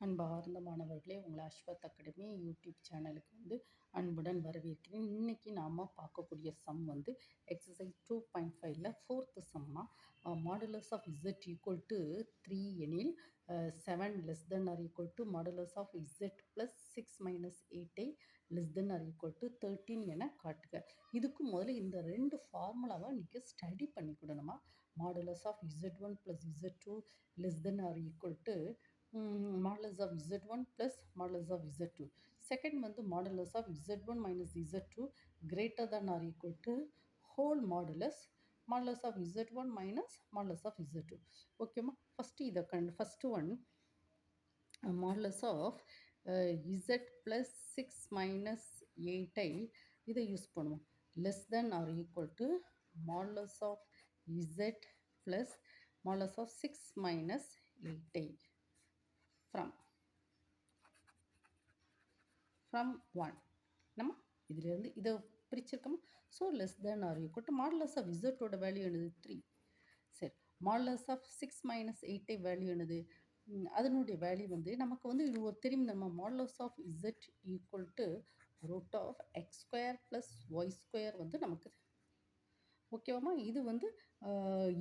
அன்பார்ந்த மாணவர்களே, உங்களை அஸ்வத் அகாடமி யூடியூப் சேனலுக்கு அன்புடன் வரவேற்கிறேன். இன்னைக்கு நாம் பார்க்கக்கூடிய சம் எக்ஸசைஸ் 2.5ல ஃபோர்த்து சம்மா modulus of z equal to 3 எனில் 7 less than or equal to modulus of z plus 6 minus 8 less than or equal to 13 என காட்டுக. இதுக்கு முதல்ல இந்த ரெண்டு ஃபார்முலாவை நீங்கள் ஸ்டடி பண்ணிக்கிடணுமா. Modulus of Z1 plus Z2 less than or equal to modulus of Z1 plus modulus of Z2. Second modulus of Z1 minus Z2 greater than or equal to whole modulus of Z1 minus modulus of Z2. Okay ma. First one modulus of Z plus 6 minus 8 இதை use பண்ணுவோம். less than or equal to modulus of Z plus modulus of 6 minus 8 from 1 நம்ம இதிலிருந்து இதை பிரிச்சிருக்கோம். So less than or equal to modulus of இசட்டோட value என்னது 3. சரி, modulus of 6 minus 8 value என்னது, அதனுடைய வேல்யூ நமக்கு இது ஒரு தெரியும். நம்ம modulus of z equal to root of x square plus y square நமக்கு ஓகேவாம்மா. இது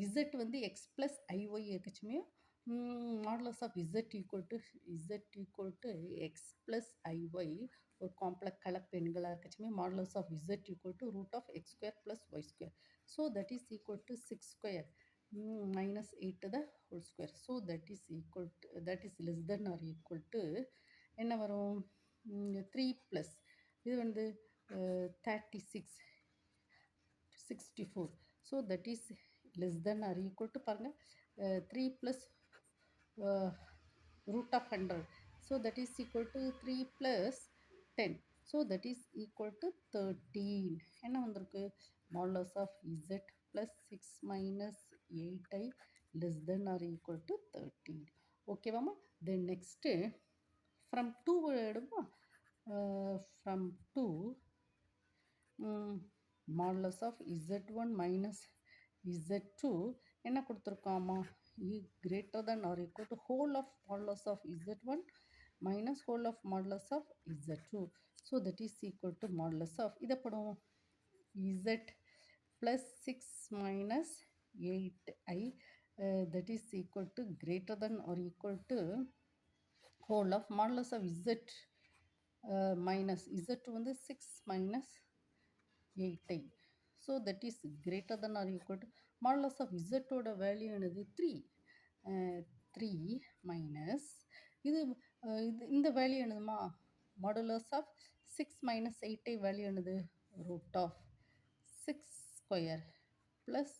இசட் எக்ஸ் ப்ளஸ் ஐஒய் இருக்கச்சுமே modulus of z equal to x plus iy ஒரு காம்ப்ளெக்ஸ் கலப்பு எண்களாக இருக்கச்சுமே modulus of z equal to root of x square plus y square. So that is equal to 6 square minus 8 to the whole square. So that is less than or equal to என்ன வரும் 3 plus இது 36 64. So that is less than or equal to பாருங்க 3 plus root of 100. So that is equal to 3 plus 10. So that is equal to 13. என்ன வந்திருக்கு modulus of z plus 6 minus 8 less than or equal to 13. Okay வாமா. Then next from 2 எடுமா. From 2 modulus of z1 minus z2 என்ன கொடுத்துருக்காமா, greater than or equal to whole of modulus of z1 minus whole of modulus of z2. So that is equal to modulus of இதை போடுவோம் z plus 6 minus 8i that is equal to greater than or equal to whole of modulus of z minus z2 6 minus 8i. So that is greater than or equal to modulus of z ஓட value என்னது 3. 3 minus இது இந்த value என்னதுமா modulus of 6 minus 8 value என்னது root of 6 square plus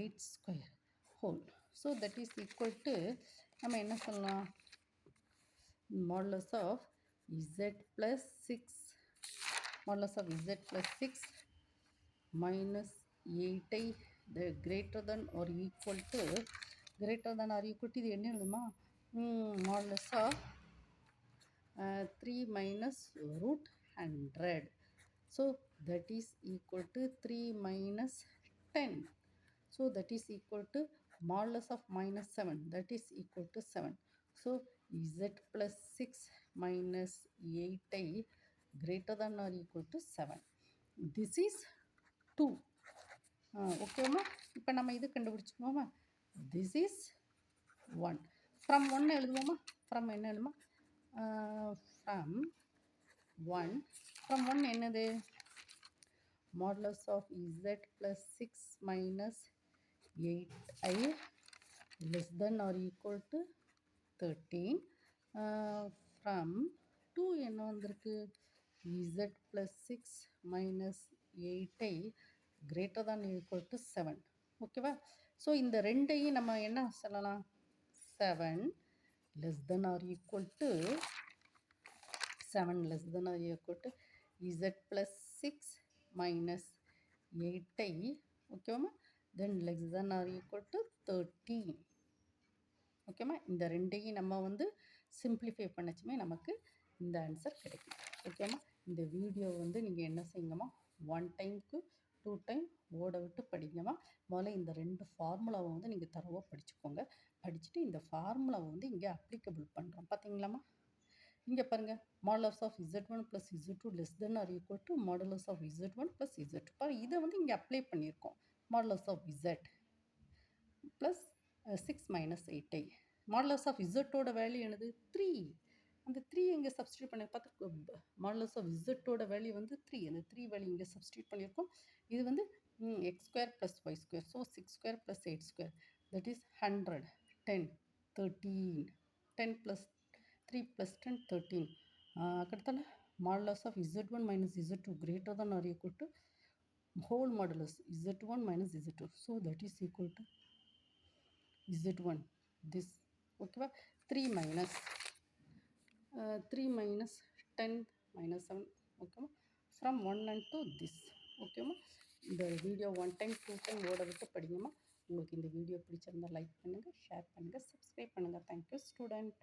8 square whole. So that is equal to நம்ம என்ன சொல்லலாம் modulus of z plus 6 modulus of z plus 6 minus 8 the greater than or equal to இது என்ன எழுதுமா modulus of 3 minus root 100. So that is equal to 3 minus 10. So that is equal to modulus of minus 7, that is equal to 7. So z plus 6 minus 8 greater than or equal to 7. This is 2. ஓகேம்மா. இப்போ நம்ம இது கண்டுபிடிச்சிக்கோமா. This is 1. From 1 எழுதுவோமா. From என்ன எழுதுமா from 1 என்னது modulus of z plus 6 minus 8i less than or equal to 13. From 2 என்ன வந்திருக்கு z plus 6 minus 8i greater than or equal to 7. ஓகேவா. ஸோ இந்த ரெண்டையும் நம்ம என்ன சொல்லலாம் 7 less than or equal to z plus 6 minus 8i ஓகேவாம்மா. then less than or equal to 13. ஓகேம்மா. இந்த ரெண்டையும் நம்ம சிம்பிளிஃபை பண்ணச்சுமே நமக்கு இந்த ஆன்சர் கிடைக்கும். ஓகேம்மா. இந்த வீடியோ நீங்கள் என்ன செய்யுங்கம்மா 1 டைமுக்கு 2 டைம் ஓட விட்டு படிங்கம்மா. முதல்ல இந்த 2 ஃபார்முலாவை வந்து நீங்கள் தரோவா படிச்சுக்கோங்க. படிச்சுட்டு இந்த ஃபார்முலாவை வந்து இங்கே அப்ளிகபிள் பண்ணுறோம். பார்த்தீங்களாம்மா? இங்கே பாருங்கள், modulus of Z1 + Z2 less than or equal to modulus of Z1 + Z2. பாருங்கள், இதை வந்து இங்கே அப்ளை பண்ணியிருக்கோம். Modulus of Z plus 6 - 8i. Modulus of இசட்டோட வேல்யூ என்னது? 3. அந்த 3 இங்கே சப்ஸ்டியூட் பண்ணி பார்த்து மாடுலஸ் ஆஃப் இசட்டோட வேல்யூ வந்து 3. அந்த 3 வேல்யூ இங்கே சப்ஸ்டியூட் பண்ணியிருக்கோம். இது வந்து x² + y². So 6² + 8². That is 100, 10, 13. 10 + 3 + 10, 13. அடுத்தால modulus of Z1 - Z2 greater than or equal to whole modulus Z1 - Z2. So that is equal to Z1 this. ஓகேவா? 3 minus 10 minus 7. ஓகேவா? From 1 and to this. ஓகேவா? இந்த video 1 time 2 time ஓட விட்டு படிங்கம்மா. உங்களுக்கு இந்த video பிடிச்சிருந்தா லைக் பண்ணுங்கள், ஷேர் பண்ணுங்கள், சப்ஸ்கிரைப் பண்ணுங்கள். Thank you student.